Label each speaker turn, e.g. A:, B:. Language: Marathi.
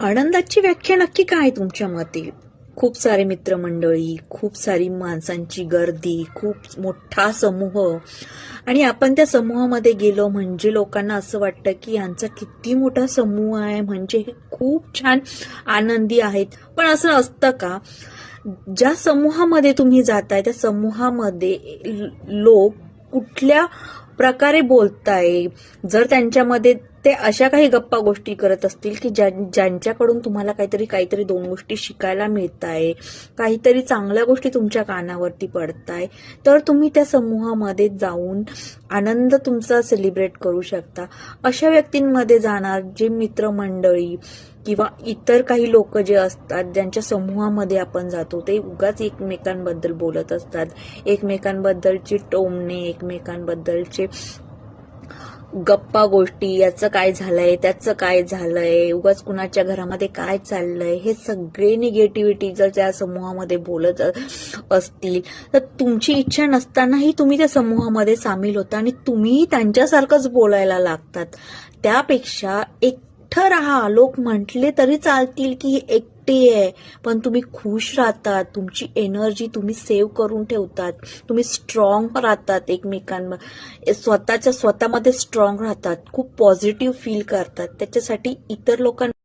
A: आनंदाची व्याख्या नक्की काय तुमच्या मते? खूप सारे मित्रमंडळी, खूप सारी माणसांची गर्दी, खूप मोठा समूह आणि आपण त्या समूहामध्ये गेलो म्हणजे लोकांना असं वाटतं की यांचा किती मोठा समूह आहे, म्हणजे हे खूप छान आनंदी आहेत. पण असं असतं का? ज्या समूहामध्ये तुम्ही जाताय त्या समूहामध्ये लोक कुठल्या प्रकारे बोलताय, जर त्यांच्यामध्ये ते अशा काही गप्पा गोष्टी करत असतील की ज्यांच्याकडून तुम्हाला काहीतरी दोन गोष्टी शिकायला मिळताय, काहीतरी चांगल्या गोष्टी तुमच्या कानावरती पडताय, तर तुम्ही त्या समूहामध्ये जाऊन आनंद तुमचा सेलिब्रेट करू शकता. अशा व्यक्तींमध्ये जाणार जे मित्रमंडळी किंवा इतर काही लोक जे असतात ज्यांच्या समूहामध्ये आपण जातो ते उगाच एकमेकांबद्दल बोलत असतात, एकमेकांबद्दलचे टोमणे, एकमेकांबद्दलचे गप्पा गोष्टी, याचं काय झालंय, त्याचं काय झालंय, उगाच कुणाच्या घरामध्ये काय चाललंय, हे सगळे निगेटिव्हिटी जर त्या समूहामध्ये बोलत असतील तर तुमची इच्छा नसतानाही तुम्ही त्या समूहामध्ये सामील होता आणि तुम्ही त्यांच्यासारखंच बोलायला लागतात. त्यापेक्षा एकटं राहा. लोक म्हटले तरी चालतील की एकटे आहे, पण तुम्ही खुश राहतात, तुमची एनर्जी तुम्ही सेव्ह करून ठेवतात, तुम्ही स्ट्रॉंग राहतात, एकमेकांमध्ये स्वतःमध्ये स्ट्रॉंग राहतात, खूप पॉझिटिव्ह फील करतात. त्याच्यासाठी इतर लोकांना